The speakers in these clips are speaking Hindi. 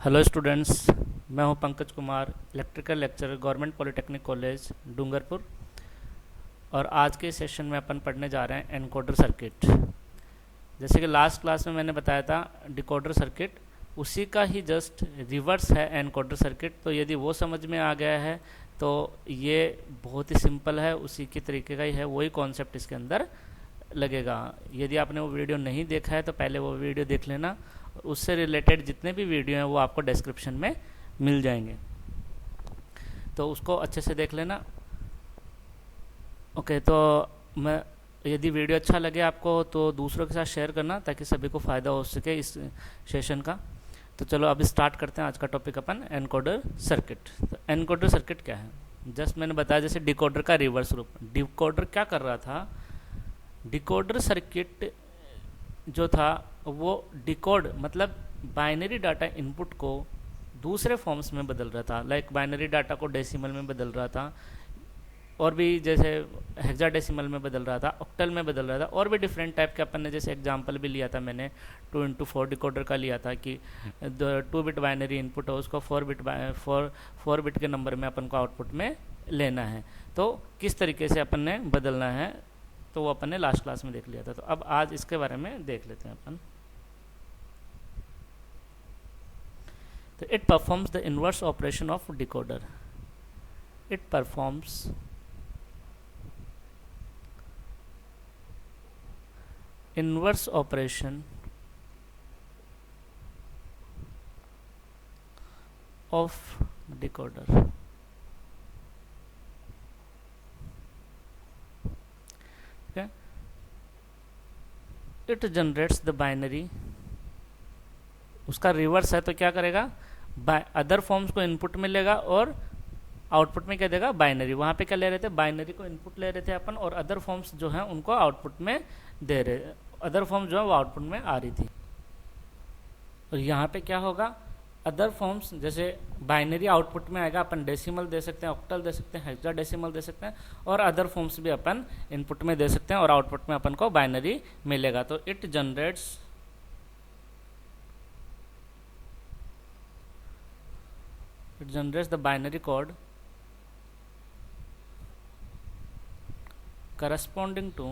Hello students. मैं हूं Pankaj Kumar, electrical lecturer, government polytechnic college Dungarpur. और आज के सेशन में अपन पढ़ने जा रहे हैं एनकोडर सर्किट। जैसे कि लास्ट क्लास में मैंने बताया था डिकोडर सर्किट, उसी का ही जस्ट रिवर्स है एनकोडर सर्किट। तो यदि वो समझ में आ गया है तो ये बहुत ही सिंपल है, उसी के तरीके का ही है, वही कॉन्सेप्ट इसके अंदर लगेगा। यदि आपने वो वीडियो नहीं देखा है तो पहले वो वीडियो देख लेना। उससे रिलेटेड जितने भी वीडियो हैं वो आपको डिस्क्रिप्शन में मिल जाएंगे, तो उसको अच्छे से देख लेना। ओके, तो मैं यदि वीडियो अच्छा लगे आपको तो दूसरों के साथ शेयर करना ताकि सभी को फ़ायदा हो सके इस सेशन का। तो चलो अब स्टार्ट करते हैं आज का टॉपिक अपन एनकोडर सर्किट। तो एनकोडर सर्किट क्या है, जस्ट मैंने बताया जैसे डिकोडर का रिवर्स रूप। डिकोडर क्या कर रहा था, डिकोडर सर्किट जो था वो डिकोड मतलब बाइनरी डाटा इनपुट को दूसरे फॉर्म्स में बदल रहा था। लाइक बाइनरी डाटा को डेसिमल में बदल रहा था, और भी जैसे हेक्साडेसिमल में बदल रहा था, ऑक्टल में बदल रहा था, और भी डिफरेंट टाइप के अपन ने जैसे एग्जांपल भी लिया था मैंने 2x4 डिकोडर का लिया था कि 2 बिट बाइनरी इनपुट हो, उसको 4 बिट के नंबर में अपन को आउटपुट में लेना है। तो किस तरीके से अपन ने बदलना है तो वो अपन ने लास्ट क्लास में देख लिया था। तो अब आज इसके बारे में देख लेते हैं अपन। तो it performs the inverse operation of decoder. It performs inverse operation of decoder. It generates the binary, उसका रिवर्स है तो क्या करेगा, अदर फॉर्म्स को इनपुट में लेगा और आउटपुट में क्या देगा, बाइनरी। वहाँ पे क्या ले रहे थे, बाइनरी को इनपुट ले रहे थे अपन, और अदर फॉर्म्स जो हैं उनको आउटपुट में दे रहे, अदर फॉर्म्स जो है वो आउटपुट में आ रही थी। और यहाँ पे क्या होगा, अदर फॉर्म्स जैसे बाइनरी आउटपुट में आएगा, अपन डेसिमल दे सकते हैं, ऑक्टल दे सकते हैं, हेक्साडेसिमल दे सकते हैं, और अदर फॉर्म्स भी अपन इनपुट में दे सकते हैं और आउटपुट में अपन को बाइनरी मिलेगा। तो it generates the binary code corresponding to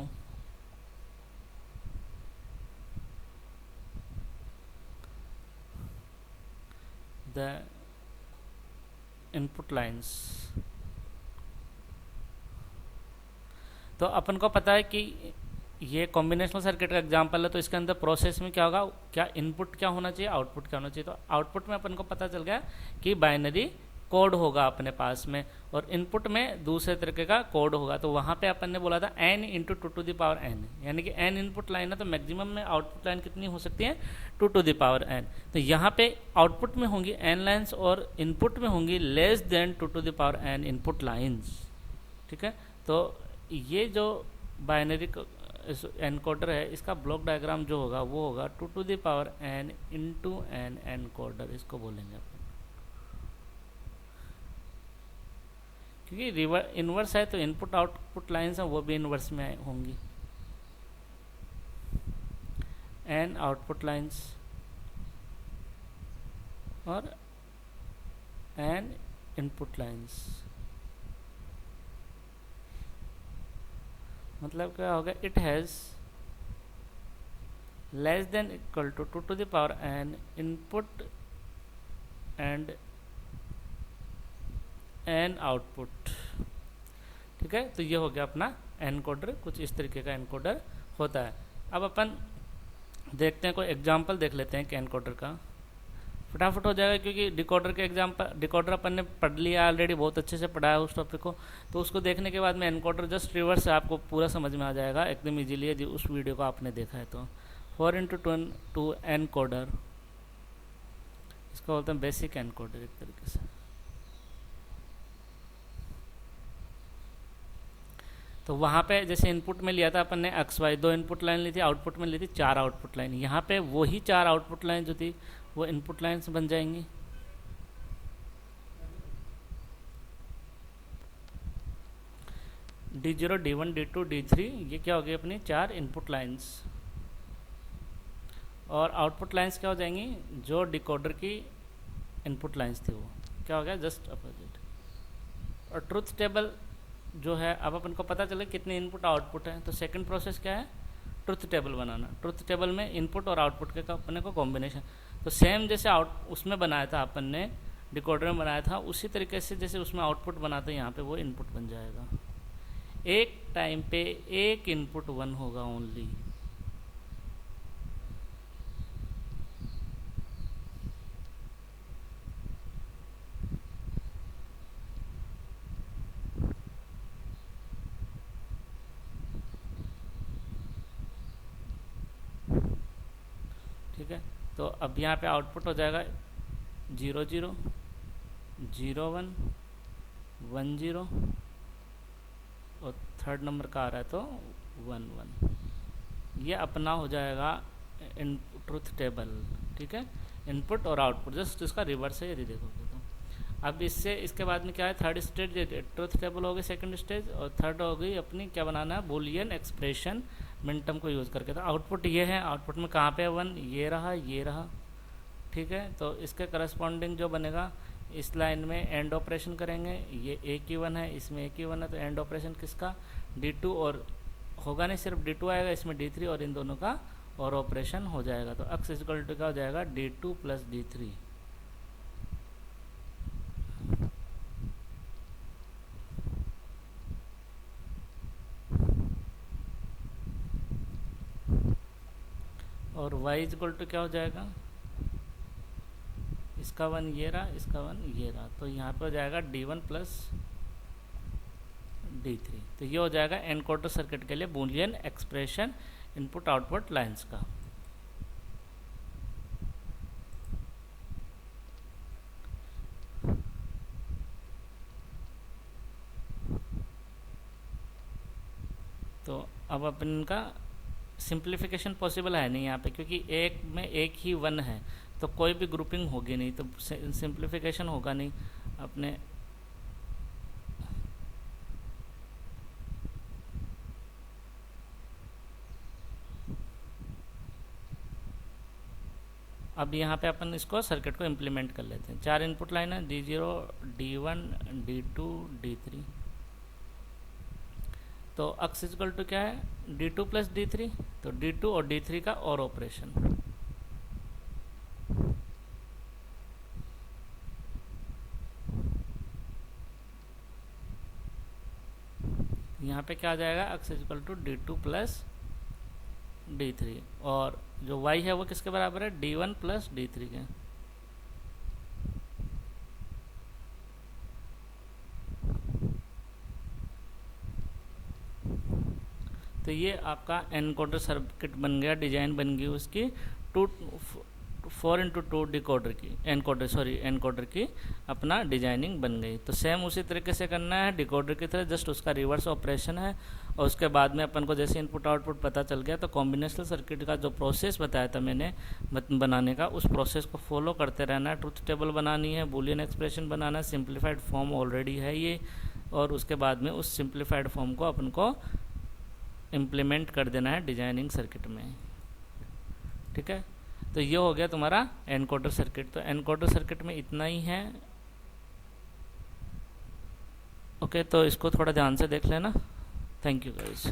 the input lines। तो अपन को पता है कि ये कॉम्बिनेशनल सर्किट का एग्जांपल है, तो इसके अंदर प्रोसेस में क्या होगा, क्या इनपुट क्या होना चाहिए, आउटपुट क्या होना चाहिए। तो आउटपुट में अपन को पता चल गया कि बाइनरी कोड होगा अपने पास में, और इनपुट में दूसरे तरीके का कोड होगा। तो वहाँ पे अपन ने बोला था n इंटू 2n, यानी कि n इनपुट लाइन है तो मैक्सिमम में आउटपुट लाइन कितनी हो सकती है, 2n। तो यहाँ पे आउटपुट में होंगी n लाइन्स और इनपुट में होंगी less than 2n input lines. ठीक है, तो ये जो बाइनरी एनकोडर है, इसका ब्लॉक डायग्राम जो होगा वो होगा 2n इंटू n एनकोडर, इसको बोलेंगे अपन। क्योंकि इनवर्स है तो इनपुट आउटपुट लाइन्स हैं वो भी इनवर्स में होंगी, n आउटपुट लाइन्स और n इनपुट लाइन्स। मतलब क्या होगा, it has less than equal to 2n input and n output. ठीक है, तो ये हो गया अपना एनकोडर, कुछ इस तरीके का एनकोडर होता है। अब अपन देखते हैं, कोई एग्जांपल देख लेते हैं कि एनकोडर का, फटाफट हो जाएगा क्योंकि डिकोडर के एग्जांपल, डिकोडर अपन ने पढ़ लिया ऑलरेडी, बहुत अच्छे से पढ़ा है उस टॉपिक को। तो उसको देखने के बाद में एनकोडर जस्ट रिवर्स से आपको पूरा समझ में आ जाएगा एकदम इजीली, यदि उस वीडियो को आपने देखा है तो। 4x2 एनकोडर, इसको बोलते हैं बेसिक एनकोडर एक तरीके से। तो वहाँ पे जैसे इनपुट में लिया था अपन ने XY, 2 इनपुट लाइन ली थी, आउटपुट में ली थी 4 आउटपुट लाइन। यहाँ पे वही 4 आउटपुट लाइन जो थी वो इनपुट लाइन्स बन जाएंगी। D0, D1, D2, D3, ये क्या हो गई अपनी 4 इनपुट लाइन्स। और आउटपुट लाइन्स क्या हो जाएंगी, जो डिकोडर की इनपुट लाइंस थी वो क्या हो गया, जस्ट अपोजिट। और ट्रुथ टेबल जो है, अब अपन को पता चले कितने इनपुट आउटपुट है, तो सेकंड प्रोसेस क्या है, ट्रुथ टेबल बनाना। ट्रुथ टेबल में इनपुट और आउटपुट के अपने को कॉम्बिनेशन, तो सेम जैसे उसमें बनाया था अपन ने, डिकोडर में बनाया था, उसी तरीके से जैसे उसमें आउटपुट बनाते हैं यहाँ पे वो इनपुट बन जाएगा। एक टाइम पे एक इनपुट 1 होगा ओनली। ठीक है, तो अब यहाँ पे आउटपुट हो जाएगा 0 0 0 1 1 0 और थर्ड नंबर का आ रहा है तो 1 1। ये अपना हो जाएगा इन ट्रुथ टेबल। ठीक है, इनपुट और आउटपुट जस्ट इसका रिवर्स है यदि देखोगे तो। अब इससे इसके बाद में क्या है, थर्ड स्टेज ट्रुथ टेबल हो गई सेकंड स्टेज, और थर्ड हो गई अपनी क्या बनाना है, बूलियन एक्सप्रेशन मिनटम को यूज़ करके। तो आउटपुट ये है, आउटपुट में कहाँ पे 1, ये रहा ये रहा। ठीक है, तो इसके करस्पॉन्डिंग जो बनेगा, इस लाइन में एंड ऑपरेशन करेंगे, ये एक ही 1 है, इसमें एक ही 1 है, तो एंड ऑपरेशन किसका, D2, और होगा नहीं सिर्फ D2 आएगा, इसमें D3 और इन दोनों का और ऑपरेशन हो जाएगा। तो x इक्वल टू क्या हो जाएगा, D2 प्लस D3। और y इक्वल टू क्या हो जाएगा, इसका 1 ये रहा, इसका 1 ये रहा, तो यहाँ पे हो जाएगा D1 प्लस D3। तो ये हो जाएगा एनकोडर सर्किट के लिए Boolean expression input output lines का। तो अब अपन का सिंप्लीफिकेशन पॉसिबल है नहीं यहाँ पे, क्योंकि एक में एक ही 1 है, तो कोई भी ग्रुपिंग होगी नहीं, तो सिंप्लीफिकेशन होगा नहीं अपने। अब यहाँ पे अपन इसको सर्किट को इम्प्लीमेंट कर लेते हैं। 4 इनपुट लाइन है, D0 D1 D2 D3। तो x इक्वल टू क्या है, D2 प्लस D3, तो D2 और D3 का और ऑपरेशन। यहाँ पे क्या आ जाएगा, x equal to D2 plus D3, और जो y है वो किसके बराबर है, D1 प्लस D3 के। तो ये आपका एनकोडर सर्किट बन गया, डिजाइन बन गई उसकी 4x2 डिकोडर की, एनकोडर की अपना डिजाइनिंग बन गई। तो सेम उसी तरीके से करना है डिकोडर की तरह, जस्ट उसका रिवर्स ऑपरेशन है। और उसके बाद में अपन को जैसे इनपुट आउटपुट पता चल गया, तो कॉम्बिनेशनल सर्किट का जो प्रोसेस बताया था मैंने बनाने का, उस प्रोसेस को फॉलो करते रहना है। ट्रुथ टेबल बनानी है, बूलियन एक्सप्रेशन बनाना है, सिंप्लीफाइड फॉर्म ऑलरेडी है ये, और उसके बाद में उस सिंप्लीफाइड फॉर्म को अपन को इम्प्लीमेंट कर देना है डिजाइनिंग सर्किट में। ठीक है, तो ये हो गया तुम्हारा एनकोडर सर्किट। तो एनकोडर सर्किट में इतना ही है। ओके, तो इसको थोड़ा ध्यान से देख लेना। Thank you guys.